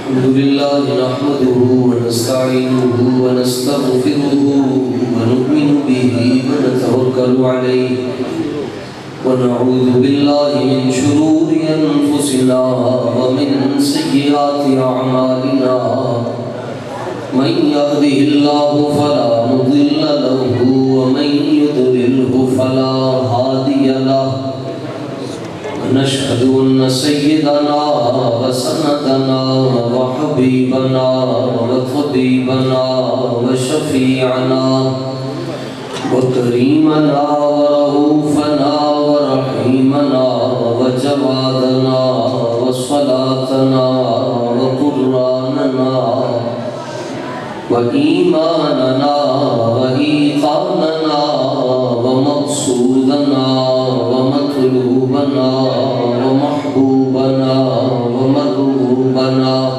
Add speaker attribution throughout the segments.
Speaker 1: الحمدللہ نحمده ونستعینه ونستغفره ونؤمن به ونتوکل علیہ ونعوذ باللہ من شرور انفسنا ومن سیئات اعمالنا من يهده الله فلا مضل له ومن يضلله فلا هادي له ونشهد أن سيدنا وسندنا وحبيبنا وطبيبنا وشفيعنا وكريمنا ورؤوفنا ورحيمنا وجوادنا وصلاتنا وقرآننا وإيماننا وإيقاننا ومقصودنا ومطلوبنا ومحبوبنا ومرغوبنا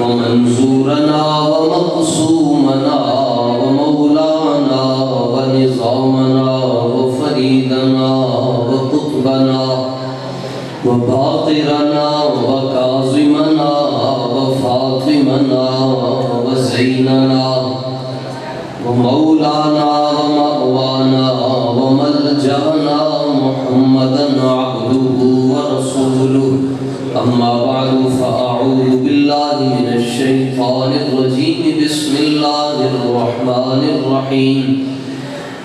Speaker 1: ومنظورنا ومقسومنا ومولانا ونظامنا وفريدنا وقطبنا وباقرنا وكاظمنا وفاطمنا وزيننا ومولانا ومأوانا وملجأنا محمدا عبده ورسوله أما بعد فأعوذ بالله من الشيطان الرجيم بسم الله الرحمن الرحيم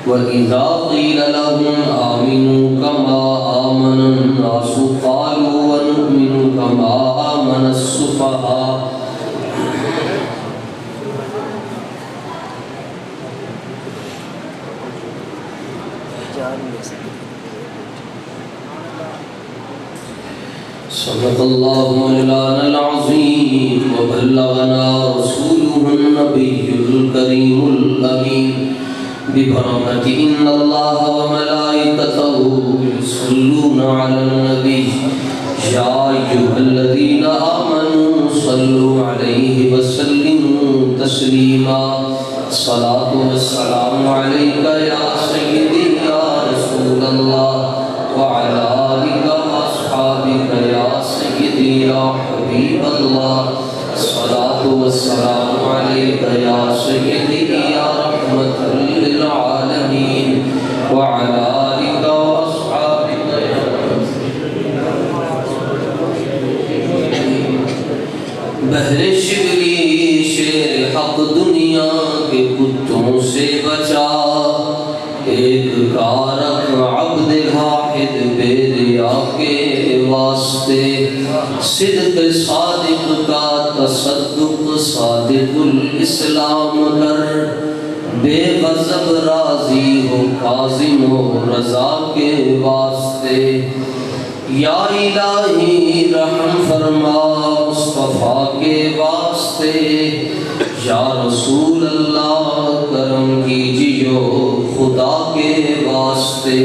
Speaker 1: وإذا قيل لهم آمنوا كما آمن الناس قالوا ونؤمن كما آمن السفهاء صدق الله مولانا العظيم وبلغنا رسوله النبي الكريم الأمين ببركة إن الله وملائكته يصلون على النبي يا أيها الذين آمنوا صلوا عليه وسلموا تسليما الصلاة والسلام عليك يا سيدي يا رسول الله وعلى آلك وأصحابك يا سيدي يا حبيب الله الصلاة والسلام عليك يا سيدي يا رحمة للعالمين وعلى آلك وأصحابك يا بحر شبلی شیر حق دنیا کے کتوں سے بچا ایک کارک عبد واحد بے ریا کے واسطے صدق صادق کا تصدق صادق الاسلام کر بے غضب راضی ہو کاظم و رضا کے واسطے یا الہی رحم فرما مصطفیٰ کے واسطے یا رسول اللہ کرم کیجیو خدا کے واسطے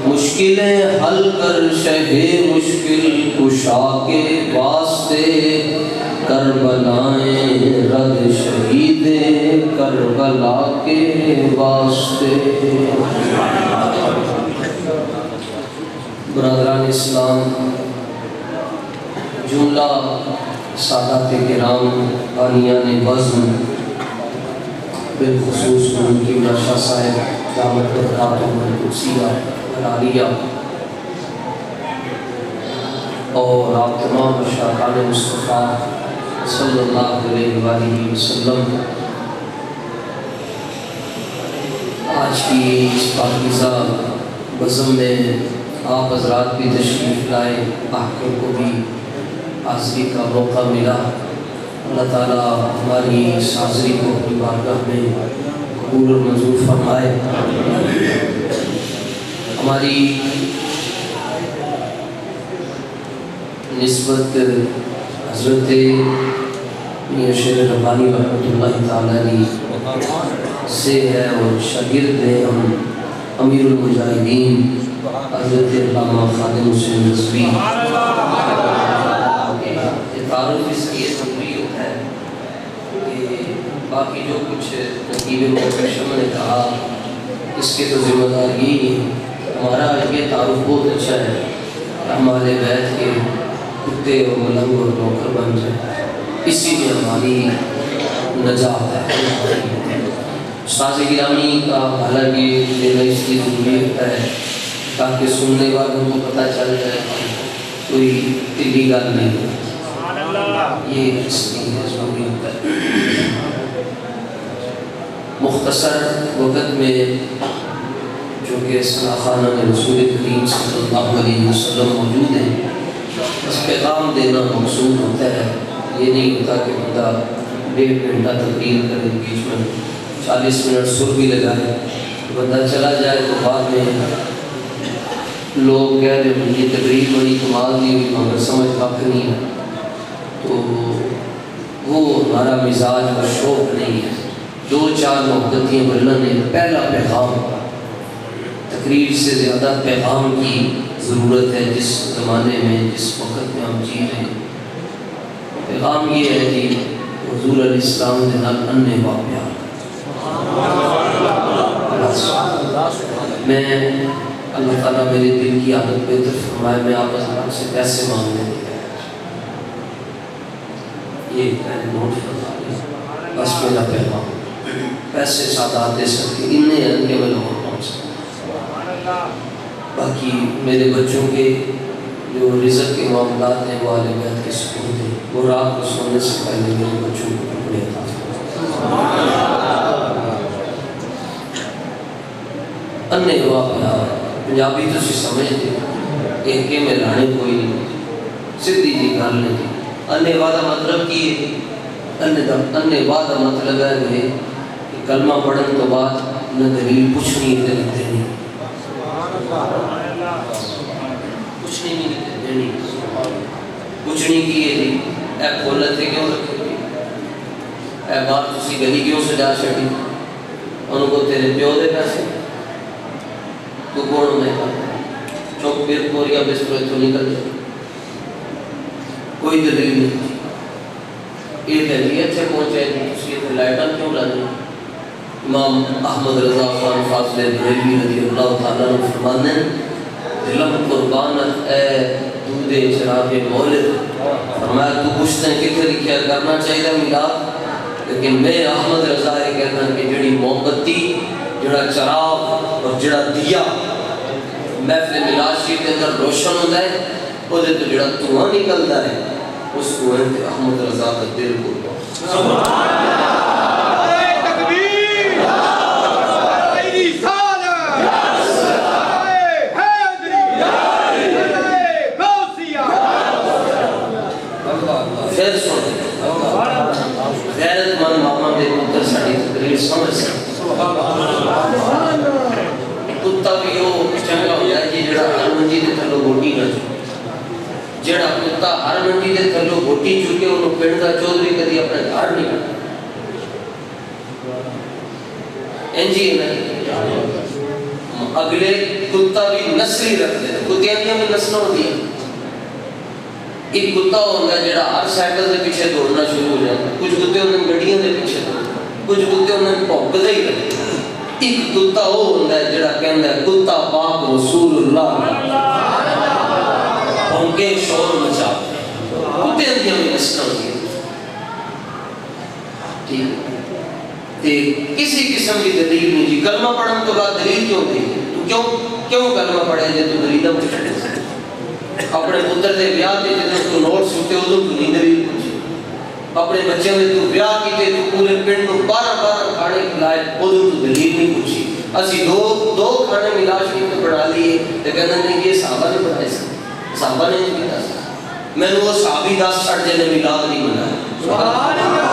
Speaker 1: مشکلیں حل کر شہ مشکل کشا کے واسطے کربلائیں رد شہید کربلا کے واسطے برادران اسلام جملہ سادات کرام بانیان بزم بالخصوص ان کی شاہ صاحب دامت برکاتہم القدسیہ العالیہ اور آپ تمام اشاقان مصطفیٰ صلی اللہ علیہ وآلہ وسلم آج کی اس پاکیزہ بزم میں آپ حضرات بھی تشریف لائے آخر کو بھی حاضری کا موقع ملا اللہ تعالیٰ ہماری اس حاضری کو اپنی بارگاہ میں قبول اور منظور فرمائے ہماری نسبت حضرت میاں شیر ربانی رحمۃ اللہ تعالیٰ علیہ سے ہے اور شاگرد ہیں ہم امیر المجاہدین حضرت علامہ خادم حسین رضوی تعارف اس لیے ضروری ہوتا ہے کہ باقی جو کچھ نقیب محتشم نے کہا اس کے تو ذمہ دار یہی ہے ہمارا یہ تعارف بہت اچھا ہے، ہمارے بیت کے کتے اور ملنگ اور نوکر بن جائے، اسی میں ہماری نجات ہے۔ استاذ گرامی کا حالانکہ لینا اس کی ضروری ہوتا ہے تاکہ سننے والوں کو پتہ چل جائے کوئی دلی گل نہیں، یہ اس لیے ضروری ہوتا ہے۔ مختصر وقت میں جو کہ خانہ میں رسول کریم صلی اللہ علیہ وسلم موجود ہیں، اس پیغام دینا مقصود ہوتا ہے۔ یہ نہیں ہوتا کہ بندہ 1.5 گھنٹہ تقریر کرے، بیچ میں 40 منٹ سر بھی لگائے، بندہ چلا جائے تو بعد میں لوگ کہہ رہے ہیں یہ تقریر بڑی کمال نہیں ہوئی مگر سمجھ کافی نہیں ہے، تو وہ ہمارا مزاج کا شوق نہیں ہے۔ 2-4 محبتیاں بلند نے پہلا پیغام، تقریر سے زیادہ پیغام کی ضرورت ہے جس زمانے میں جس وقت میں ہم جی رہے ہیں۔ پیغام یہ ہے کہ حضور علیہ السلام کے نال انے واقعہ، میں اللہ تعالیٰ میرے دل کی عادت بہتر فرمائے، میں آپ حضرات سے پیسے مانگنے دیا یہ نوٹ فرمائے، بس میرا پیغام پیسے سادات دے سکتے انہیں ہیں کہ میں لوگوں پہنچ سکتے، باقی میرے بچوں کے جو رزق کے معاملات ہیں وہ اہل بیت کے سپرد ہیں، وہ رات کو سونے سے پہلے میرے بچوں کو کپڑے عطا فرمائے۔ انے واقعہ پنجابی تو سی سمجھتے ایک کے میں لانے کوئی نہیں، سدھی جی گل نہیں۔ انے واہ کا مطلب کی ہے؟ انے واہ کا مطلب ہے کہ کلمہ پڑھن تو بعد نہ دلیل پوچھنی ہے دینی، پوچھنی نہیں دینی، پوچھنی کی ہے جی اے کھولتے کیوں رکھے گی، اے بات تسی گلی کیوں سجا چھڑی، انہوں کو تیرے پیو دے پیسے تو کون میں چوک پیر پوریا بسپرے تو نکل جائے، کوئی دلیل نہیں۔ یہ دلیت سے پہنچے اس کی لائٹاں کیوں لانے؟ امام احمد رضا خان فاضل بریلوی رضی اللہ تعالیٰ نے فرمانے دلم قربان اے دودھ شراب مولد، فرمایا تو پوچھتے ہیں کتنے لکھیا کرنا چاہیے میلاد، لیکن میں احمد رضا یہ کہنا کہ جڑی موم بتی، جڑا چراغ اور جڑا دیا محفل میلاد شریف کے اندر روشن ہوتا ہے، وہ دے تو جڑا دھواں نکلتا ہے اس کو ہے کہ احمد رضا کا دل کو پھر سن غیرت مند ماما دے پتر ساڑی تقریر سمجھ سکتے، کتا بھی ہو چنگا ہو جائے جڑا ہر منجی دے تھلو گوٹی نہ چکے، جڑا کتا ہر منجی دے تھلو گوٹی چکے انہوں پنڈ دا چودھری کدی اپنے گھر نہیں کرتا، انجی نہیں اگلے کتا بھی نسلی رکھتے ہیں، کتیاں بھی نسلوں ہوتی ہیں۔ ایک کتا ہوتا ہے جڑا ہر سائیکل دے پیچھے دوڑنا شروع ہو جاتا ہے، کچھ کتے انہیں گڑیاں دے پیچھے دوڑنا، کچھ کتے انہیں پھونکدے ہی رہتے ہیں۔ ایک کتا وہ ہوتا ہے جڑا کہندا ہے کتا پاک رسول اللہ پھونکے شور مچا، کتے اندیاں میں نسلیں ہوتی ہیں، ٹھیک کسی قسم کی دلیل نہیں جی، کلمہ پڑھن تو بعد دلیل کیوں دی؟ تو کیوں کلمہ پڑھے جے تو دلیل نہ پوچھے؟ اپنے پتر دے بیاہ تے جدوں تو نوٹ سٹے ادوں تو نہیں دلیل پوچھی، اپنے بچے میں تو بیاہ کیتے تو پورے پنڈ کو 12 کھانے کھلائے ادوں تو دلیل نہیں پوچھی۔ اسی دو کھانے ملا شریف میں بنا لیے تے کہندے نے یہ صحابہ نے بنائے سی، صحابہ نے نہیں کیتا سی، میں وہ صحابی 10 چھڑ جے نے میلاد نہیں منایا، سبحان اللہ،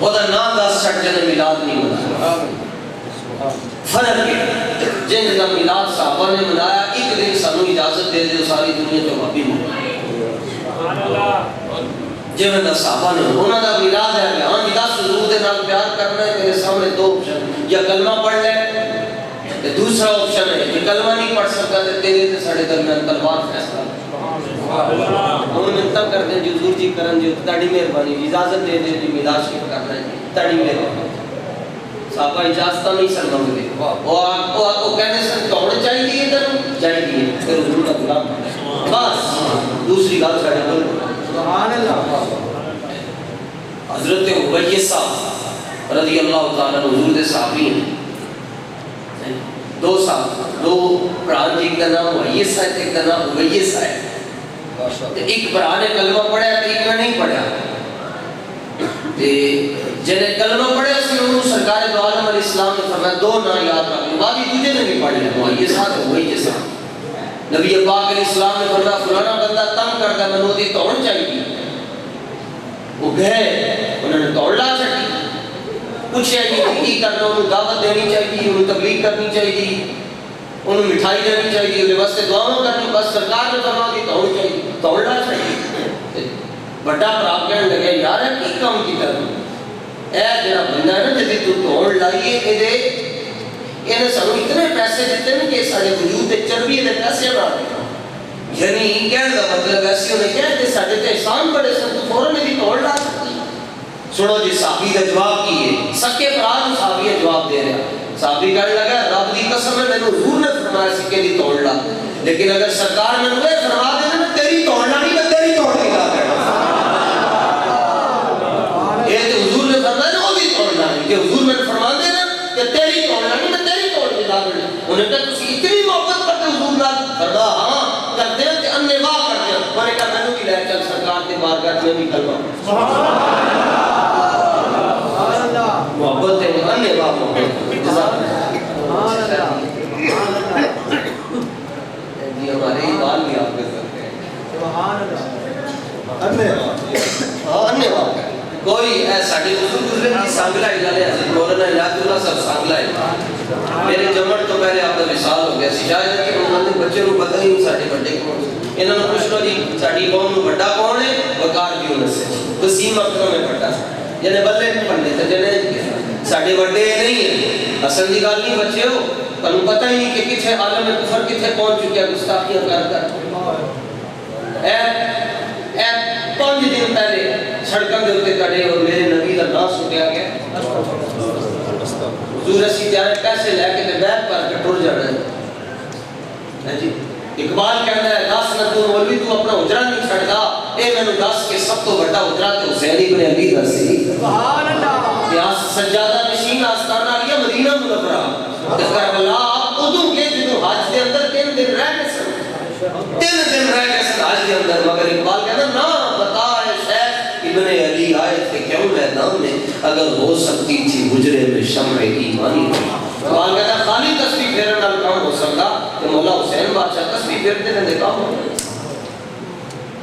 Speaker 1: وہ دا نام 10 چھڑ جے نے میلاد نہیں منایا، فرق ہے جن کا میلاد صحابہ نے منایا، ایک دن سانو اجازت دے دے ساری دنیا جو بابی جن کا صحابہ نے انہوں نے میلاد ہے کہ ہاں جی 10 حضور دے نال پیار کرنا ہے، میرے سامنے 2 آپشن، یا کلمہ پڑھ لے، دوسرا آپشن ہے کہ کلمہ نہیں پڑھ سکتا تو تیرے تے ساڑے درمیان تلوار فیصلہ۔ ہم منتہ کرتے ہیں جی حضور جی کرن جی تاڑی مہربانی جی اجازت دے دے جی میلاد شریف کرنا ہے جی تاڑی مہربانی، صحابہ اجازت نہیں سن منگتے، وہ کہنے سن دوڑ چاہیے چاہیے پھر حضور کا غلام بس دوسری گل ساڈے کول سبحان اللہ۔ حضرت عبیسہ رضی اللہ تعالیٰ عنہ حضور دے صحابی ہیں، دو صاحب دو پران جی کا نام عبیسہ ہے، ایک کا نام عبیسہ ہے۔ ایک برا نے کلمہ پڑھا ہے ایک نے نہیں پڑھا، جنہیں کلمہ پڑھا سی انہوں سرکار دو عالم علیہ السلام نے فرمایا دو نا یاد رکھیں، باقی تجھے نے بھی پڑھ لیا وہ یہ ساتھ ہے وہی جیسا۔ نبی پاک علیہ السلام نے فرمایا فلانا بندہ تنگ کرتا ہے منو دی توڑ چاہیے، وہ گئے انہوں نے توڑ لا چکی، پوچھا یہ کرنا، انہوں دعوت دینی چاہیے، انہوں تبلیغ کرنی چاہیے، انہوں مٹھائی دینی چاہیے، انہیں واسطے دعاوں کرنی، بس سرکار نے فرما دی توڑ چاہیے توڑنا چاہیے۔ بڑا پراپ کہنے لگے یار ہے کی کام کی کرنا، اے جنہ بندہ ہے نا جدی تو توڑ لائیے انہیں سنو اتنے پیسے دیتے ہیں کہ سارے وجود تے چربی دے پیسے بڑھا دے، یعنی کہنے کا مطلب ایسی انہیں کہہ کہ سارے تے احسان بڑے سن تو فوراں میں بھی توڑ لا سکتی۔ سنو جی صحابی نے جواب کیے، سکے پران صحابی نے جواب دے رہا، صحابی کہنے لگا رب دی قسم ہے میں نے حضور نے فرمایا سکے دی توڑ لا، لیکن اگر سرکار میں نے فرما دینا میں تیری توڑنا نہیں میں تیری توڑ نہیں لا کرنا، یہ تو حضور نے فرمایا وہ بھی توڑنا نہیں، کہ حضور نے فرما دینا کہ تیری توڑنا نہیں میں تیری توڑ نہیں لا کرنا۔ انہیں کہا تسی اتنی محبت کرتے حضور نال؟ فرمایا ہاں کرتے ہیں کہ انے واہ کرتے ہیں۔ میں نے کہا میں نے بھی لے چل سرکار کے بارگاہ میں بھی کلمہ محبت ہے انے واہ محبت جی ہمارے بال بھی آپ کر سکتے ہیں سبحان اللہ انے واہ کوئی ایسا کہ بزرگ کی سانگلہ اجالے حضرت مولانا عنایت اللہ صاحب سانگلہ ہے میرے جمع تو پہلے آپ کا وصال ہو گیا سی، شاید کہ انہوں نے بچے کو پتہ ہی نہیں ساڈے بڑے کون انہوں نے پوچھ لو جی ساڈی قوم میں بڑا کون ہے؟ وقار بھی انہوں سے وسیم اکرم میں بڑا جنہیں بلے پڑھنے تھے جنہیں ساڈے بڑے نہیں ہیں، اصل دی گل نہیں بچے ہو تنوں پتہ ہی نہیں کہ کتنے عالم کفر کتنے پہنچ چکے ہیں گستاخیاں کر اے 5 دن پہلے سڑکوں کے اوپر کھڑے اور میرے نبی کا نام سنیا گیا، حضور اسی تیارے پیسے لے کے تے بیعت کر کے ٹر جانا ہے جی۔ اقبال کہتا ہے دس نہ تو مولوی تو اپنا اجرا نہیں چھڑدا، اے مینوں دس کے سب تو بڑا اجرا تے حسین ابن علی دا سی سبحان اللہ، کہ سجادہ نشین آستانہ لیا مدینہ منورہ تے کربلا ادوں کے جدوں حج دے اندر 3 دن رہ گئے سن، 3 دن رہ گئے سن حج دے اندر، مگر اقبال کہتا نہ بتا اے شیخ ابن علی آئے تھے کیوں میدان میں اگر ہو سکتی تھی حجرے میں شمع ایمانی اقبال کہتا خالی تسبیح پھیرنے نال کام ہو سکتا کہ مولا حسین بادشاہ تسبیح پھیرتے نے دیکھا ہو،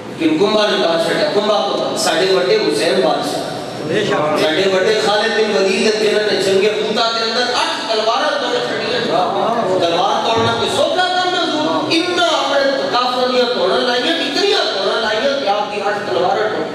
Speaker 1: لیکن کنبا نے کہا چھڑیا کنبا کو ساڑھے بڑے حسین بادشاہ ساڑھے بڑے خالد بن ولید جنہوں نے جنگ موتا کے اندر 8 تلواریں توڑ چھڑی ہیں، تلوار توڑنا کوئی سوچا کام نہ ضرور اتنا اپنے کافریاں توڑنا لائیں اتنی توڑنا لائیں کہ آپ کی 8 تلواریں توڑ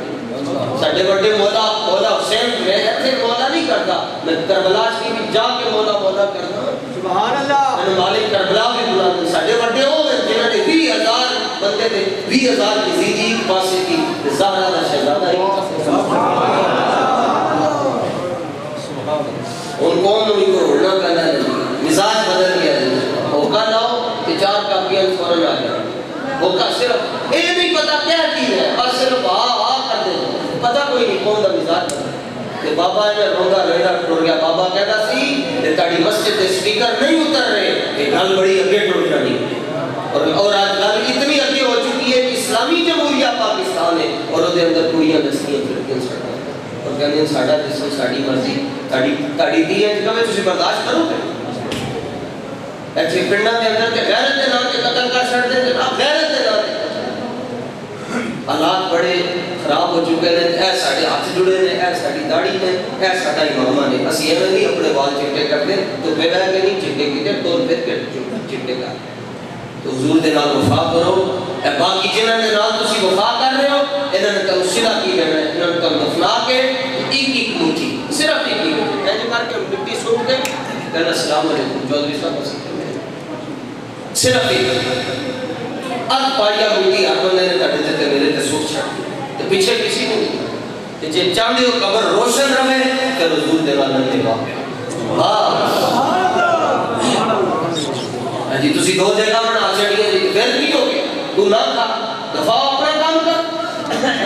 Speaker 1: ساڑھے بڑے مولا حسین میں ایسے مولا نہیں کرتا، میں کربلا کی بھی جا کے مولا کرنا سبحان اللہ، میں مالک کربلا بھی بلا دیں ساڑھے بڑے ہو گئے جنہوں نے 20,000 بندے تھے 20,000 کی زیدی ایک پاسے کی زہرہ دا شہزادہ ایک پاسے ان قوم میں کو اڑنا کرنا نہیں، مزاج بدل گیا ہے، ہوکا لاؤ کہ 4 کاپیاں فوراں آ جائیں، ہوکا صرف یہ نہیں پتا کیا چیز ہے بس صرف کر دیں پتہ کوئی نہیں کون دا مزاج بدل کہ بابا نے روندا لینا ٹر گیا، بابا کہتا سی کہ تاڑی مسجد دے سپیکر نہیں اتر رہے، یہ گل بڑی اگے ٹر جانی اور آج گل اتنی اگے ہو چکی ہے کہ اسلامی جمہوریہ پاکستان ہے اور وہ دے اندر کڑیاں دستیاں پھرتیاں سڑکاں اور کہندے ہیں ساڈا جسم ساڈی مرضی تاڑی دی ہے کہ تسی برداشت کرو گے ایتھے پنڈاں دے اندر تے غیرت دے نام تے قتل کر چھڑ دے آپ غیرت دے نام حالات بڑے خراب ہو چکے ہیں، اے ساڑے ہاتھ جڑے نے، اے ساڑی داڑھی نے، اے ساڑا امامہ نے، اسی ایویں نہیں اپنے بال چٹے کرتے تو پھر ہے کہ نہیں چٹے کیتے ٹول پھر کے چٹے کر تو حضور دے نال وفا کرو، اے باقی جنہاں دے نال تسی وفا کر رہے ہو انہاں نے تم صلہ کی لینا ہے، انہاں نے تم دفنا کے ایک مٹھی صرف ایک مٹھی میں جو کر کے مٹی سوٹ کے کہنا السلام علیکم چودھری صاحب صرف ایک اب پایا ہوئی ہر بندے نے کہتے تھے میرے تے سوچ چھڑ تو پیچھے کسی نے نہیں کہ جے چاندے ہو قبر روشن رہے کہ حضور دے نال نے واقع ہاں جی تسی دو جگہ بنا چھڑیاں جی پھر کی ہو گیا تو نہ کھا دفاع اپنا کام کر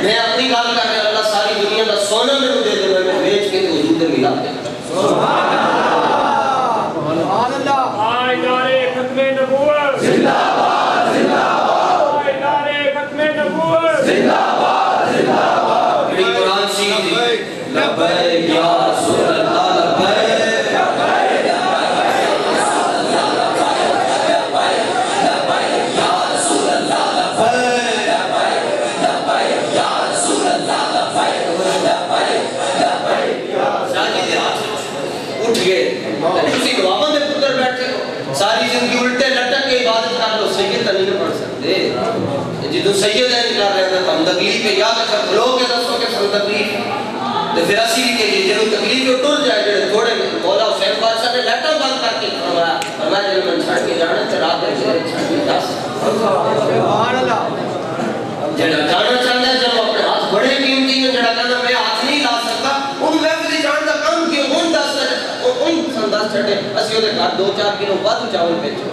Speaker 1: میں اپنی گل کر رہا اللہ ساری دنیا کا سونا میرے دے دے میں بیچ کے حضور دے ملا دے سبحان اللہ آئے نعرے ختم نبوت زندہ باد زندہ باد آئے نعرے ختم نبوت زندہ باد زندہ باد قرآن شریف لبیک یا رسول اللہ لبیک ساری زندگی الٹے لٹک کے عبادت کر لو سید نہیں پڑھ سکتے جدو سید ہے کر رہے ہیں ہم تکلیف ہے یاد کر لو کے دسو کہ ہم تکلیف تو پھر اسی کے لیے جنہوں تکلیف جو ٹر جائے جڑے تھوڑے مولا حسین بادشاہ نے لیٹر بند کر کے فرمایا جب میں چھڑ کے جانا تو رات میں چھڑ کے دس سبحان اللہ جڑا جانا چاہتا ہے جب اپنے ہاتھ بڑے قیمتی ہیں جڑا کہنا میں ہاتھ نہیں لا سکتا ان محفلی جان کا کام کیوں ان دس انداز چھڑے اسی ہوتے گھر 2-4 کلو بعد چاول بیچو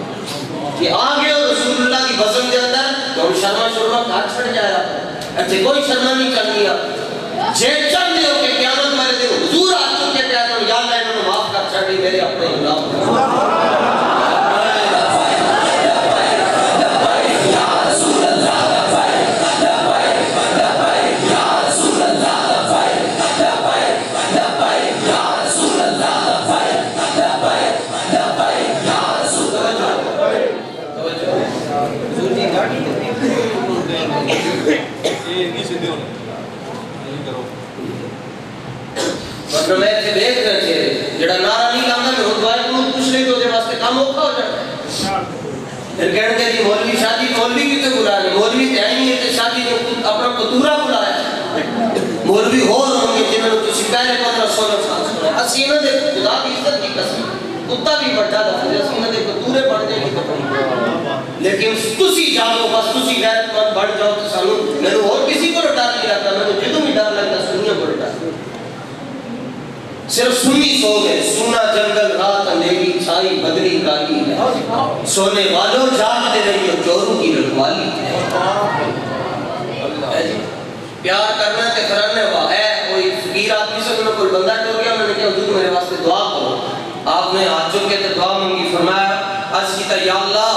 Speaker 1: کہ آگے رسول اللہ کی بزم دے اندر تو ہم شرما گھر چھڑ جائے اچھے کوئی شرما نہیں چلنی جے چند دے ہو کہ قیامت والے دن حضور آج چکے کہتا ہوں یا اللہ انہوں نے معاف کر چھڑی میرے اپنے غلام میں تے دیکھ رہے تھے جڑا نعرہ نہیں لانا میں ہوں دعائیں کو پوچھ لے تو دے واسطے کام اوکھا ہو جاتا ہے پھر کہنے کے جی مولوی شادی مولوی کی تو بلا رہے مولوی تے آئی نہیں ہے تے شادی نے اپنا قطورہ بلایا مولوی ہو ہوں گے جنہوں نے کسی پہلے 1500 سال سنا اسینہ دے خدا کی عزت کی قسم کتا بھی بڑھا دا ہے اسینہ دے قطورے بڑھ دے کی قسم لیکن تسی جانو بس تسی غیرت مند بڑھ جاؤ تو سانو میں نے اور کسی کو ڈر نہیں رہتا میں نے جدوں بھی ڈر لگتا سنیا کو ڈر صرف سنی سو گئے سونا جنگل رات اندھیری چھائی بدری کالی ہے سونے والوں جاگتے رہی چوروں کی رکھوالی ہے پیار کرنا تے کرانے ہوا ہے کوئی فقیر آدمی سے انہوں کوئی بندہ ٹور گیا میں نے کہا حضور میرے واسطے دعا کرو آپ نے ہاتھ چکے تے دعا منگی فرمایا عرض کیتا یا اللہ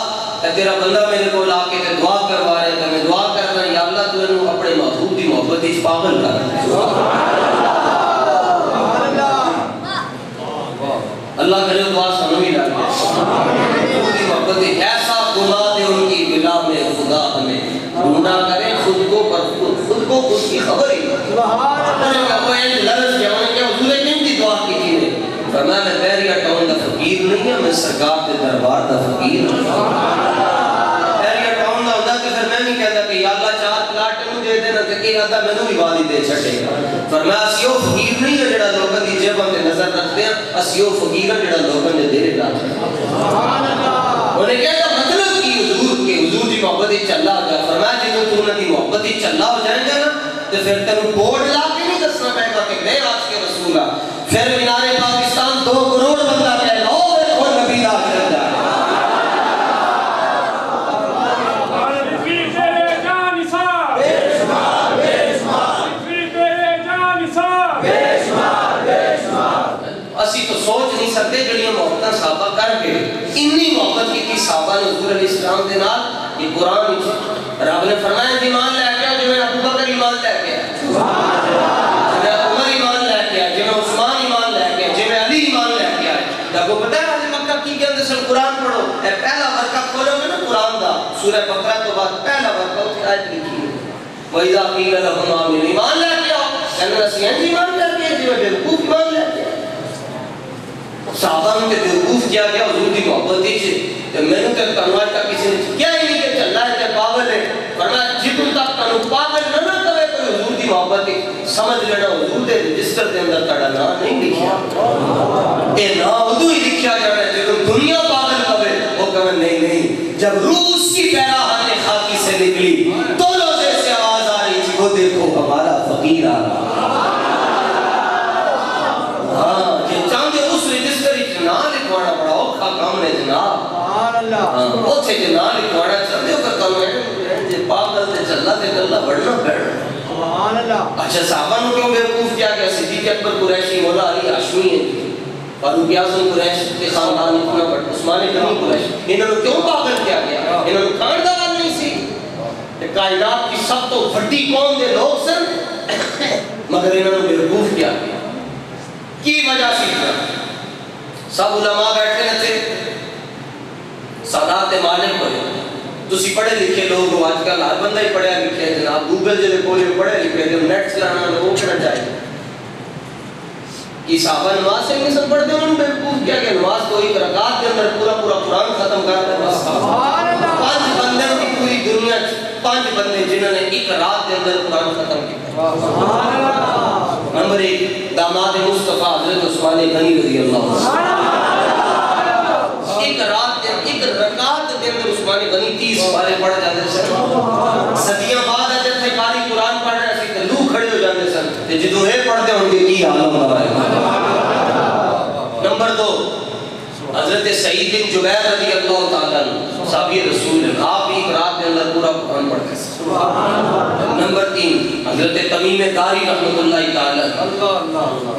Speaker 1: تیرا بندہ میرے کو لا کے تے دعا کروا رہے تے میں دعا کرنا یا اللہ تو انہوں اپنے محبوب دی محبت اس پاگل کر اللہ کرے دعا سنو ہی لگ گیا محبت ایسا گناہ دے ان کی بلا میں خدا ہمیں ڈھونڈا کرے خود کو پر خود کو خود کی خبر ہی لرز کیا انہیں کیا حضور کن کی دعا کی تھی نے فرمایا میں پیریا ٹاؤن دا فقیر نہیں ہے میں سرکار کے دربار دا فقیر پیریا ٹاؤن دا ہوتا کہ پھر میں نہیں کہتا کہ یا اللہ 4 پلاٹ میں دے دینا کہ کہیں آتا میں بھی وادی دے چھٹے گا فرمایا اسیو فقیر نہیں ہے جڑا لوگوں دی جیبوں تے نظر رکھتے ہیں اسیو فقیر ہے جڑا لوگوں دے دل لا انہیں کہتا مطلب کی حضور کے حضور دی محبت ہی چلا ہو جائے فرمایا جدوں تو انہاں دی محبت ہی چلا ہو جائے گا نا تو پھر تینوں بورڈ لا کے نہیں دسنا پائے گا کہ میں آج کے رسول ہوں پھر مینار پاکستان 2 کروڑ بندہ کہے گا او دیکھو نبی دا چل جائے اسی تو سوچ نہیں سکتے جڑیاں محبتاں صحابہ کر کے اتنی محبت کی تھی صحابہ نے حضور علیہ السلام دے نال یہ قرآن رب نے فرمایا ایمان لے کے جو میں ابو بکر ایمان لے کے سبحان اللہ جو عمر ایمان لے کے جو میں عثمان ایمان لے کے جو میں علی ایمان لے کے آئے جب وہ پتہ ہے حضرت مکہ کی کہندے سے قرآن پڑھو اے پہلا ورقہ کھولو گے نا قرآن دا سورہ بقرہ تو بعد پہلا ورقہ اتنے آیت لکھی ہے وَإِذَا قِيلَ لَهُمْ آمِنُوا ایمان لے کے آؤ کہنے رسی ہیں ایمان لے کے جو میں بیوقوف ایمان لے کے صحابہ نے بیوقوف کیا گیا حضور کی محبت دیجئے تو میں نے کہا کنوار کا کسی نے کیا ہی نہیں کہ چلا ہے کہ پاگل ہے فرمایا جتوں تک کنو پاگل نہ کرے تو حضور کی محبت سمجھ لینا حضور دے رجسٹر دے اندر تڑا نہ نہیں لکھیا اے نہ ادو ہی لکھیا جانا ہے جب دنیا پاگل کبے وہ کہے نہیں جب روح اس کی پیراہن خاکی سے نکلی تو روزے سے آواز آ رہی تھی وہ دیکھو ہمارا فقیر آ رہا ہاں یہ چاندے اس رجسٹر کام ہے جناب.
Speaker 2: سبحان اللہ.
Speaker 1: اوتھے جناب لکھوانا چاہتے ہو کہ کم ہے جی پاگل تے چلا تے گلا بڑھنا پڑنا.
Speaker 2: سبحان اللہ.
Speaker 1: اچھا صحابہ نے کیوں بیوقوف کیا کہ صدیق اکبر قریشی مولا علی ہاشمی ہے, فاروق اعظم قریش کے خاندان اتنا بڑا, عثمان غنی قریش, انہوں نے کیوں پاگل کیا گیا؟ انہوں نے کھان دا گل نہیں سی. کائنات کی سب تو بڑی قوم دے لوگ سن مگر انہوں نے بیوقوف کیا گیا. کی وجہ سی سب علماء بیٹھے نہ تھے, سادات مالک ہوئے. تسی پڑھے لکھے لوگ ہو, آج کل ہر بندہ ہی پڑھیا لکھے ہے جناب, گوگل جلے کولے پڑھے لکھے ہیں, نیٹ چلانا میں وہ پڑھنا چاہیے. کہ صحابہ نماز سے نہیں سن پڑھتے, انہوں نے بیوقوف کیا کہ نماز کو ایک رکعت کے اندر پورا قرآن ختم کر دیا.
Speaker 2: سبحان اللہ.
Speaker 1: 5 بندوں کی پوری دنیا 5 بندے جنہوں نے ایک رات کے اندر قرآن ختم کیا.
Speaker 2: سبحان اللہ.
Speaker 1: نمبر 1 داماد مصطفیٰ حضرت عثمان غنی رضی اللہ عنہ. ایک رات ایک رکعت کے اندر عثمان غنی 30 پارے پڑھ جاتے سن. صدیاں بعد اجے تھے قاری قرآن پڑھ رہے سی تے لوگ کھڑے ہو جاتے سن تے جدوں اے پڑھتے ہوں گے کی حال ہوگا. نمبر 2 حضرت سعید بن جبیر رضی اللہ تعالیٰ عنہ صحابی رسول ہیں, آپ ایک رات کے اندر پورا قرآن پڑھتے ہیں. نمبر 3 حضرت تمیم داری رحمۃ اللہ تعالیٰ.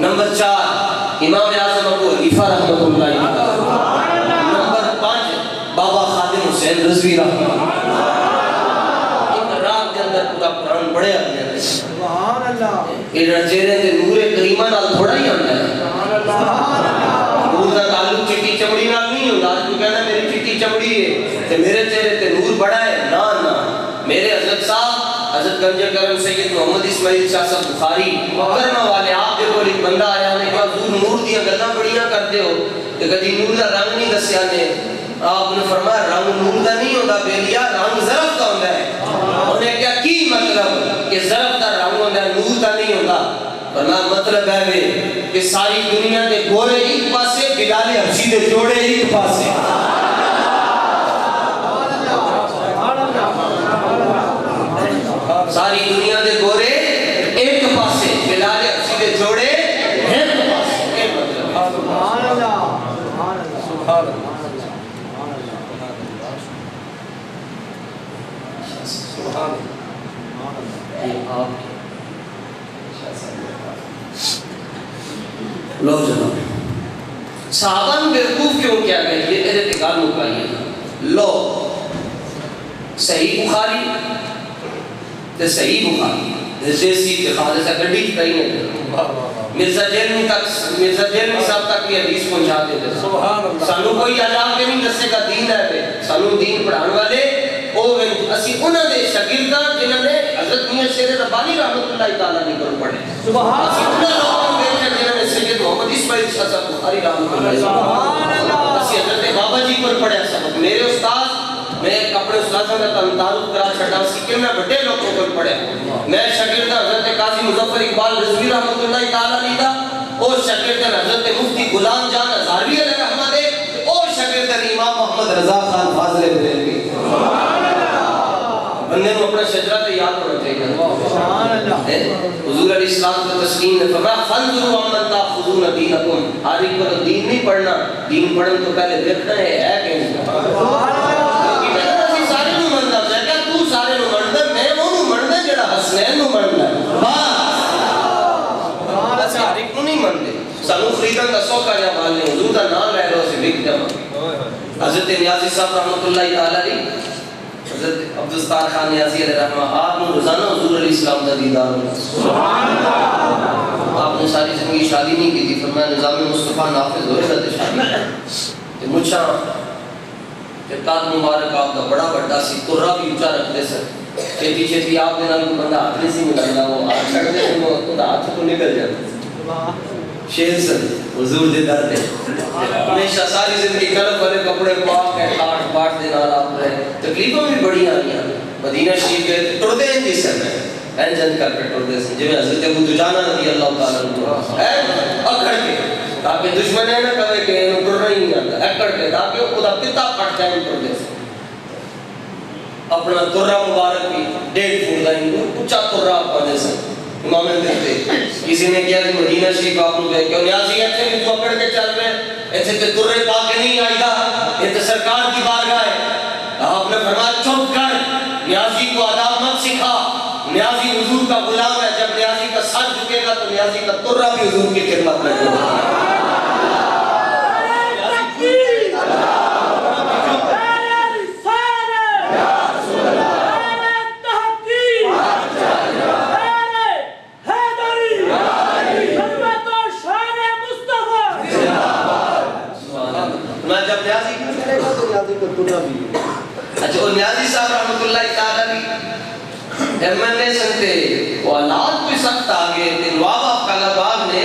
Speaker 1: نمبر 4 امام اعظم ابو حنیفہ رحمۃ اللہ تعالیٰ. نمبر 5 بابا خادم حسین رضوی رحمۃ اللہ. ایک رات کے اندر پورا قرآن پڑھے آتے ہیں.
Speaker 2: سبحان اللہ.
Speaker 1: یہ چہرے تے نور کریمہ نال تھوڑا ہی ہوتا ہے.
Speaker 2: سبحان اللہ.
Speaker 1: نور دا تعلق چٹی چمڑی نال نہیں ہوتا. آج تو کہنا میری چٹی چمڑی ہے تے میرے چہرے تے نور بڑا ہے, نہ میرے حضرت صاحب حضرت گنج کرم سید محمد اسماعیل شاہ صاحب بخاری کرما والے, آپ کے کول ایک بندہ آیا نے کہا حضور نور دی گلاں بڑیاں کرتے ہو تے کدی نور دا رنگ نہیں دسیا نے. آپ نے فرمایا رنگ نور دا نہیں ہوتا بیلیا, رنگ ظرف دا ہوندا ہے. انہوں نے کہا کی مطلب کہ ظرف دا رنگ ہوندا ہے نور دا نہیں ہوتا. فرمایا مطلب ہے کہ ساری دنیا دے گورے ایک پاسے, بلال حبشی دے جوڑے ایک پاسے. ساری دنیا دے گورے ایک پاسے, بلال حبشی دے جوڑے ایک پاسے. یہ مطلب ہے.
Speaker 2: سبحان اللہ. سبحان اللہ. سبحان اللہ.
Speaker 1: سبحان اللہ. یہ آپ لو جناب صحابہ نے بیوقوف کیوں کیا گیا, یہ میرے اتقال مکائیے. لو صحیح بخاری تے صحیح بخاری جیسی اتخاذ سے گڈی کہیں نہیں. مرزا جیلنی صاحب تک یہ حدیث پہنچا دیتے.
Speaker 2: سبحان اللہ.
Speaker 1: سانو کوئی عذاب کے نہیں دسے کا دین ہے پہ, سانو دین پڑھان والے او اسی انہاں دے شاگرداں جنہاں نے حضرت میاں شیر ربانی رحمۃ اللہ تعالیٰ علیہ پر پڑھے.
Speaker 2: سبحان
Speaker 1: اسی انہاں لوگوں نے جنہاں نے سید محمد اسماعیل شاہ صاحب بخاری رحمۃ اللہ.
Speaker 2: سبحان اللہ.
Speaker 1: اسی حضرت بابا جی پر پڑھے سبق. میرے استاد میں اپنے استادوں کا تعارف کرا چھڑا سی کہ میں بڑے لوگوں پر پڑھے. میں شاگرد حضرت قاضی مظفر اقبال رضوی رحمۃ اللہ تعالیٰ علیہ دا, اور شاگرد حضرت مفتی غلام جان ہزاروی علیہ رحمۃ دے, اور شاگرد امام محمد رضا خان فاضل بریلوی. بندے کو اپنا شجرہ تے یاد ہونا چاہیے.
Speaker 2: سبحان اللہ.
Speaker 1: حضور علیہ السلام کا تسکین نے فرمایا فانظروا عمن تاخذون دینکم. ہر ایک کو دین نہیں پڑھنا, دین پڑھن تو پہلے دیکھنا ہے کہ نہیں.
Speaker 2: سبحان اللہ.
Speaker 1: سارے نو مندا ہے کہ تو سارے نو مندا, میں اونوں مندا جڑا حسنین نو مندا ہے. بس ہر ایک نو نہیں مندے. سانو خریدن دا سوکا جا مال نہیں, حضور دا نام لے لو سی وک جاواں. حضرت نیازی صاحب رحمۃ اللہ تعالی علیہ, حضرت عبدالستار خان نیازی علیہ رحمہ, آپ نے روزانہ حضور علیہ السلام کا دیدار ہوتا.
Speaker 2: سبحان اللہ.
Speaker 1: آپ نے ساری زندگی شادی نہیں کی تھی, فرمایا نظام مصطفیٰ نافذ ہوئے گا تو شادی مجھا قد مبارک آپ کا بڑا بڑا سی, ترہ بھی اونچا رکھتے سر. چھتی چھتی آپ کے نال بندہ ہاتھ نہیں سی ملانا, وہ ہاتھ چھڑتے ہیں وہ ہاتھ تو نکل جاتا. شیر سر حضور دے در دے ہمیشہ ساری زندگی کلب والے کپڑے پاک ہے, کاٹ باٹ دے نال آپ رہے. تکلیفوں بھی بڑی آئی ہیں. مدینہ شریف گئے ٹردے ہیں جی سر میں جن کر کے ٹردے سے جی میں حضرت ابو دجانہ رضی اللہ تعالیٰ عنہ اکڑ کے تاکہ دشمن ہے نہ کہے کہ انہوں ٹر رہی نہیں آتا, اکڑ کے تاکہ خدا پتا پٹ جائے ٹردے سے. اپنا ترہ مبارک بھی 1.5 فٹ دا اونچا ترہ آپ پاندے سن امام دیتے. کسی نے کیا کہ مدینہ شریف آپ کو گئے کہ نیازی ایسے بھی تو اکڑ کے چل رہے ایسے تے ترے پا کے نہیں آئی دا, یہ تو سرکار کی بارگاہ ہے۔ آپ نے فرمایا چپ کر، نیازی کو آداب مت سکھا، نیازی حضور کا غلام ہے، جب نیازی کا سر جھکے گا تو نیازی کا ترہ بھی حضور کی خدمت میں ہوگا۔ اچھا وہ نیازی صاحب رحمت اللہ تعالی MNA سنتے وہ حالات کوئی سخت آگے تھے، نواب آف کالا باغ نے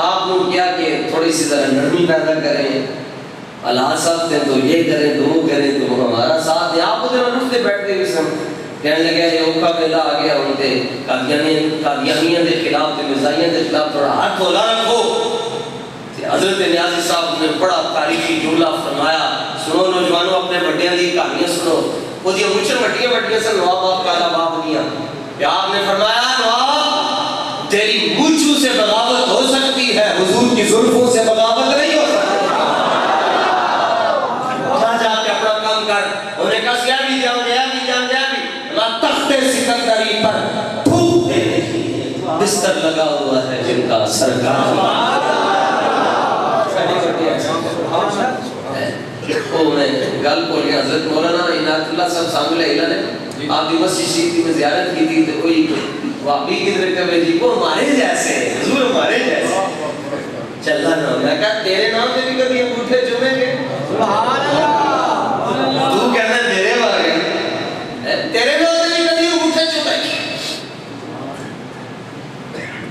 Speaker 1: آپ نے کیا کہ تھوڑی سی ذرا نرمی پیدا کریں، حالات سخت ہیں تو یہ کریں تو وہ کریں تو ہمارا ساتھ دیں۔ آپ ادھر رفتے بیٹھتے ہوئے سن کہنے لگے یہ اوکھا بیلا آ گیا ان کے قادیانیوں کے خلاف تے مرزائیوں کے خلاف تھوڑا ہاتھ ہولا رکھو۔ حضرت نیازی صاحب نے بڑا تاریخی جملہ فرمایا، سنو نوجوانوں اپنے بڑیاں دی کہانیاں سنو، وہ دی مچھر بڑیاں سے نواب آپ کالا باغ دیا کہ آپ نے فرمایا نواب تیری مچھو سے بغاوت ہو سکتی ہے، حضور کی زلفوں سے بغاوت نہیں ہو سکتی۔ جا کے اپنا کام کر، انہیں کہا سیا بھی جاؤں گیا بھی جاؤں گیا بھی اللہ تخت سکندری پر پھوک دینے کے لیے بستر لگا ہوا ہے جن کا سرکار گل بولی حضرت مولانا عنایت اللہ صاحب سامنے علیہ نے آپ کی مسجد شریف میں زیارت کی تھی تو کوئی واقعی کدھر کبھی جی کو ہمارے جیسے حضور ہمارے جیسے چلنا نہ میں کہا تیرے نام سے بھی کبھی انگوٹھے چومیں گے سبحان اللہ، تو کہنا میرے بارے تیرے نام سے بھی کبھی انگوٹھے چومیں گے،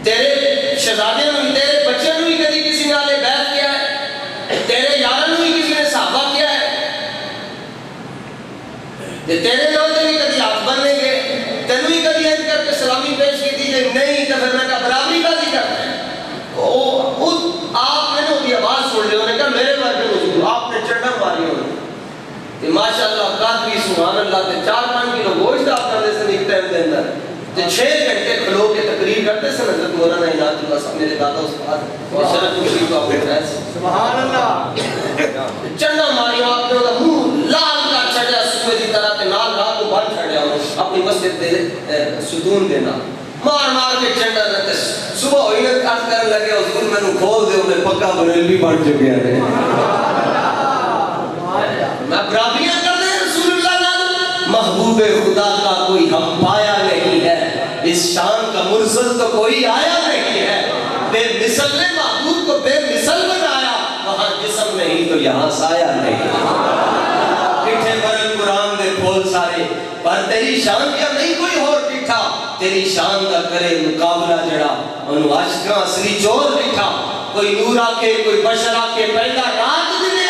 Speaker 1: تیرے شہزادے نے تیرے بچے نے بھی کبھی کسی نے آلے بیعت کیا ہے، تیرے یاروں نے بھی کسی نے صحابہ کیا ہے، تیرے نام سے بھی کبھی ہاتھ بننے گے، تینوں ہی کبھی ایسے کر کے سلامی پیش کی تھی کہ نہیں تو پھر میں کہا برابری کا بھی کرتا ہے۔ آپ نے نا وہ آواز چھوڑ لی، انہوں نے کہا میرے بارے میں حضور آپ نے چڑھا ماری ہوئی ماشاءاللہ کافی سبحان اللہ تے 4-5 کلو گوشت آپ کا سے ایک ٹائم دے اندر تے 6 گھنٹے کھلو کے تقریر کرتے سے حضرت مولانا عنایت اللہ صاحب میرے دادا استاد شرف خوشی کو آپ بیٹھ رہے ہیں سبحان اللہ چڑھا ماری آپ نے منہ لال کا چڑھا صبح دی طرح تے نال رات کو بند چھڑیا اپنی مسجد دے ستون دینا مار کے چڑھا رہتے صبح ہوئی نے عرض کرنے لگے حضور میں نے کھول دے میں پکا بریلوی بن چکے ہیں میں برابریاں کر دے رسول اللہ نال محبوب خدا کا کوئی ہم پایا نہیں ہے، اس شان کا مرسل تو کوئی آیا نہیں ہے، بے مثل نے محبوب کو بے مثل بنایا، وہاں جسم نہیں تو یہاں سایہ نہیں، پٹھے پر قرآن دے پھول سارے پر تیری شان کیا نہیں کوئی اور ڈٹھا، تیری شان کا کرے مقابلہ جڑا انہوں عاشقاں اصلی چور ڈٹھا، کوئی نور آکے کوئی بشر آکے پہلا رات دنے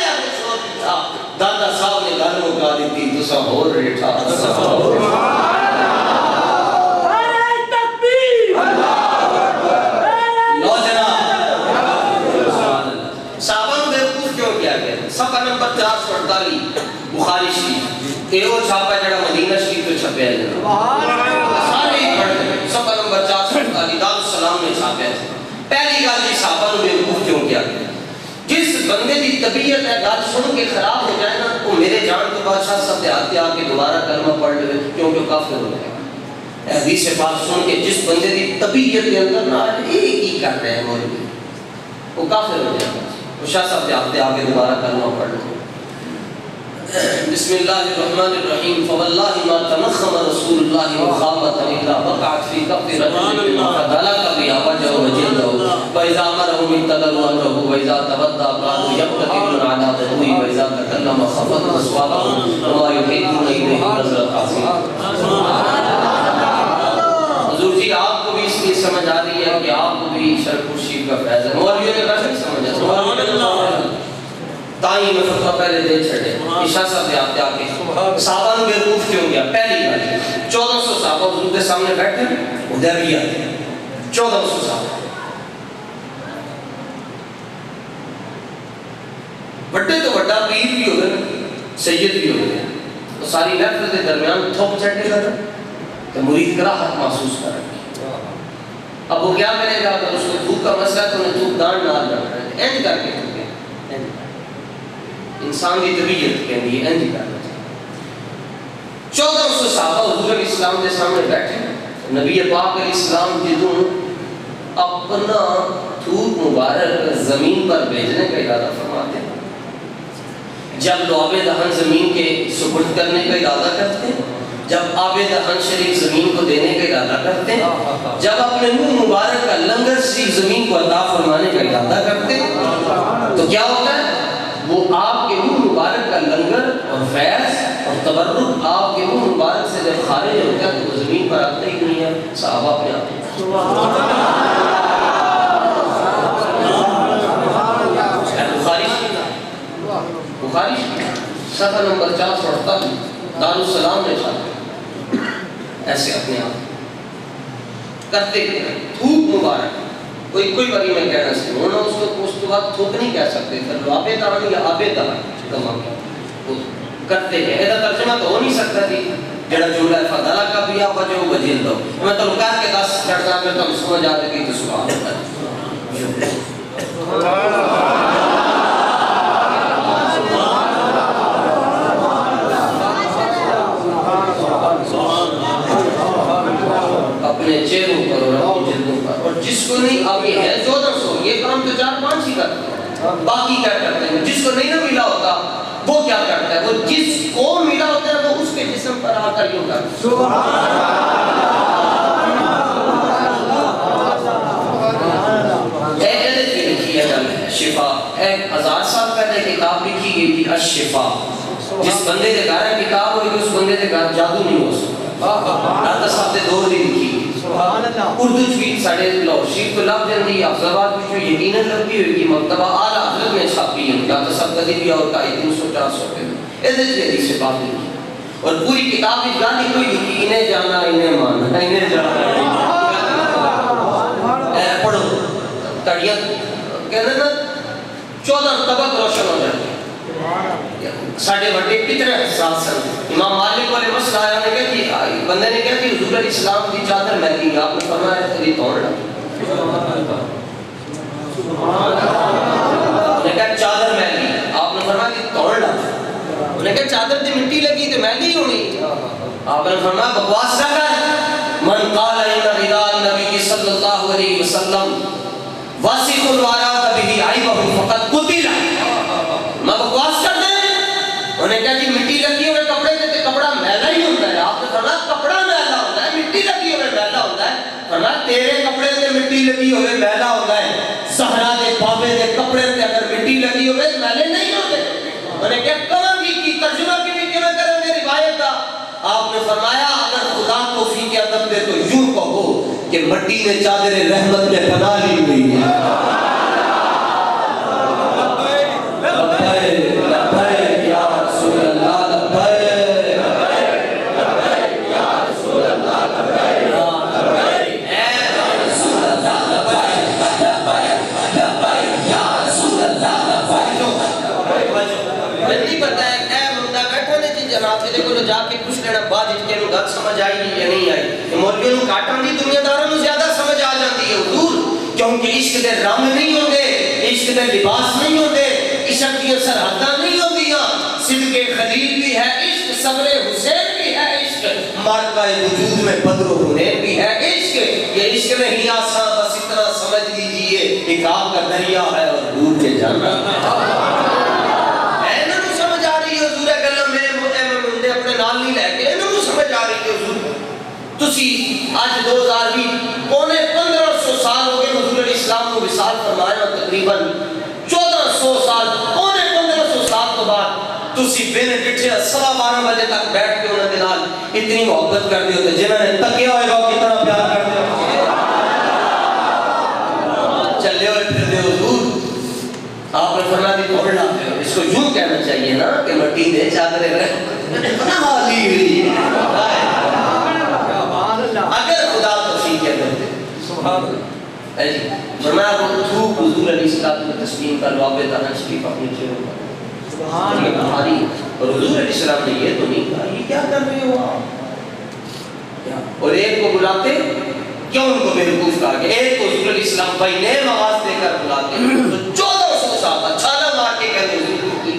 Speaker 1: دادا صاحب نے گھر مکا دیتی تو سب ہو ریٹھا لو جناب صحابہ نے بیوقوف کیوں کیا گیا؟ صفحہ نمبر 448 بخاری شریف ایو چھاپا جڑا مدینہ شریف تو چھپے ہے سارے ہی پڑھ دیں صفحہ نمبر 448 دار السلام نے چھاپے ہے پہلی گل جی صحابہ نے بیوقوف کیوں کیا گیا؟ جس بندے دی طبیعت ہے گل سن کے خراب ہو جائے نا وہ میرے جان کے بادشاہ سب دیہاتے آ کے دوبارہ کلمہ پڑھ لے کیونکہ کافر ہو جائے گا۔ حدیث پاک سن کے جس بندے دی طبیعت کے اندر نہ ایک ہی کر رہے ہیں مولوی وہ کافر ہو جائے گا، وہ شاہ صاحب دیہاتے آ کے دوبارہ کلمہ پڑھ لے۔ بسم اللہ الرحمن الرحیم فواللہ ما تنخم رسول اللہ مخامت الا وقعت فی کف رجل فدلک بها وجهه وجلده واذا امرهم ابتدوا امره واذا تودع قالوا يقتدر على وضوء واذا تكلم خفض اصواتهم وما يحيطون الیہ نظرۃ عظیم۔ حضور جی آپ کو بھی اس لیے سمجھ آ رہی ہے کہ آپ کو بھی شرف خورشید کا فیض ہے، مولویوں نے کہا نہیں سمجھا تائیں میں فتوہ پہلے دے چھڑے عشاء صاحب دے آتے آکے صحابہ نے بیوقوف کیوں گیا؟ پہلی بات 1400 صحابہ حضور کے سامنے بیٹھے حدیبیہ 1400 صحابہ بڑے تو بڑا پیر بھی ہو گئے سید بھی ہو گئے تو ساری محفل کے درمیان تھوک چڑھنے لگا تو مرید کراہت محسوس کر رہے اب وہ کیا کرے گا اگر اس کو تھوک کا مسئلہ تو انہیں تھوک دان نال رکھ رہے ہیں اینڈ کر کے انسان کی طبیعت کے لیے انج کرنا چاہیے 1400 صحابہ حضور علیہ السلام کے سامنے بیٹھے نبی پاک علیہ السلام جدوں اپنا تھوک مبارک زمین پر بھیجنے کا ارادہ فرماتے ہیں جب لعاب دہن زمین کے سپرد کرنے کا ارادہ کرتے ہیں جب آب دہن شریف زمین کو دینے کا ارادہ کرتے ہیں جب اپنے منہ مبارک کا لنگر شریف زمین کو عطا فرمانے کا ارادہ کرتے ہیں تو کیا ہوتا ہے وہ آپ کے منہ مبارک کا لنگر اور فیض اور تبرک آپ کے منہ مبارک سے جب خارج ہوتا ہے تو وہ زمین پر آتا ہی نہیں ہے صحابہ اپنے آپ بخاری صفحہ نمبر 448 دارالسلام میں چاہتے ایسے اپنے آپ کرتے ہیں تھوک مبارک کوئی باری میں کہنا سکتے ہونا اس کے بعد تھوک نہیں کہہ سکتے پھر لعابِ دہن یا آبِ دہن کما کیا کرتے ہیں ایسا ترجمہ تو ہو نہیں سکتا تھی جڑا جملہ ہے فضلہ کا بھی آپ وجہ وجہ دو میں تو لکار کے 10 چڑھتا میں تو سمجھ آتے کہ تو سبحان اپنے چہروں پر اور اپنی جلدوں پر اور جس کو نہیں اب یہ ہے 1400 یہ کام تو 4-5 ہی کرتے ہیں باقی کیا کرتے ہیں جس کو نہیں نہ ملا ہوتا وہ کیا کرتا ہے وہ جس کو ملا ہوتا ہے وہ اس کے جسم پر آ کر یوں کرتا ہے شفا 1000 سال پہلے کتاب لکھی گئی تھی الشفا جس بندے کے گھر کتاب ہوئی اس بندے کے گھر جادو نہیں ہو سکتا داتا صاحب نے دور دی لکھی اردو چوی ساڑھے لاہور شریف کو لگ جاندی افضل آباد میں جو یقیناً لگی ہوئی مکتبہ اعلیٰ حضرت میں چھاپی ہے داتا صاحب کدی بھی اور کائی 300-400 پہ ایسے حدیث سے بات لکھی اور پوری کتاب اس گانے کوئی لکھی انہیں جانا انہیں مانا انہیں جانا پڑھو تڑیاں کہنے نا 14 طبق روشن ہو جاتے ساڑھے بڑے کتنے احساس ہیں امام مالک والے مسئلہ آیا نے کہا کہ بندے نے کہا کہ حضور علیہ السلام کی چادر میلی آپ نے فرمایا تیری توڑ لا انہیں کہا چادر میلی آپ نے فرمایا کہ توڑ لا انہیں کہا چادر دی مٹی لگی تو میلی ہونی آپ نے فرمایا بکواس نہ کر من قال ان رضا النبی صلی اللہ علیہ وسلم واسق الوارات بھی عیبہ فقط قتل میں بکواس کر دیں انہیں کہا جی مٹی لگی ہوئے کپڑے سے کپڑا میلا ہی ہوتا ہے آپ نے فرمایا کپڑا میلا ہوتا ہے مٹی لگی ہوئے میلا ہوتا ہے فرمایا تیرے کپڑے سے مٹی لگی ہوئے میلا ہوتا ہے صحرا دے بابے دے کپڑے سے اگر مٹی لگی ہوئے میلے نہیں ہوتے انہیں کہا کلام کی ترجمہ کی بھی کیوں کریں گے روایت کا آپ نے فرمایا اگر خدا کو فی کے ادب دے تو یوں کہو کہ مٹی نے چادر رحمت میں پناہ لی ہوئی ہے جا کے پوچھ لینا بعد اس کے گل سمجھ آئی یا نہیں آئی مولویوں کو کاٹن دی دنیا داروں کو زیادہ سمجھ آ جاتی ہے حضور کیونکہ عشق دے رنگ نہیں ہوتے عشق دے لباس نہیں ہوتے عشق کی سرحداں نہیں ہوتیاں صدق خلیل بھی ہے عشق صبر حسین بھی ہے عشق مارکہ وجود میں بدر و حنین بھی ہے عشق یہ عشق نہیں آسان بس اتنا سمجھ لیجئے ایک آگ کا دریا ہے اور ڈوب کے جانا تسی آج 2020 پونے 1500 سال ہو گئے حضور علیہ السلام کو وصال فرمایا تقریباً 1400 سال پونے 1500 سال تو بعد تسی بین ڈٹھے 12:15 بجے تک بیٹھ کے انہوں نے نال اتنی محبت کر دی ہوتے جنہوں نے تکیا ہوئے گا کتنا پیار کر دے چلے ہوئے پھر دے حضور آپ نے فرمایا دی توڑ لاتے ہو اس کو یوں کہنا چاہیے نا کہ مٹی دے چادرے رہے کہاں لی ہوئی اگر خدا توفیق ہے کرتے فرمایا وہ تھوک حضور علیہ السلام کو تسلیم کا لعاب دہن شریف اپنی چہروں پر یہ بخاری اور حضور علیہ السلام نے یہ تو نہیں کہا یہ کیا کر رہے ہو آپ اور ایک کو بلاتے کیوں ان کو بیوقوف کہا کہ ایک کو حضور علیہ السلام بھائی نئے آواز دے کر بلاتے تو 1400 صحابہ چھالا مار کے کہتے حضور کو کی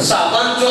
Speaker 1: 1400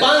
Speaker 1: 5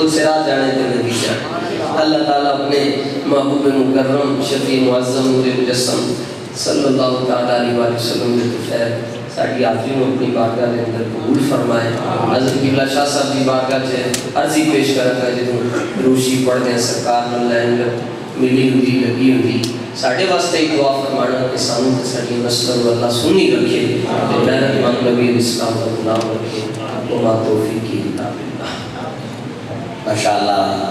Speaker 1: پل سرات جانے تے نتیجہ اللہ تعالیٰ اپنے محبوب مکرم شفیع معظم نور مجسم صلی اللہ تعالیٰ علیہ وآلہ وسلم نے خیر ساڑھی آخری میں اپنی بارگاہ کے اندر قبول فرمائے. حضرت قبلہ شاہ صاحب کی بارگاہ سے عرضی پیش کرا گا جدوں روشی پڑھ دیں سرکار نہ لینگر ملی ہوئی لگی ہوئی ساڑھے واسطے ہی دعا فرمانا کہ سانوں تے ساڑھی نسل اللہ سنی رکھے غیرت مند نبی اسلام کا نام رکھے وما توفیقی الا باللہ.
Speaker 3: ماشاءاللہ.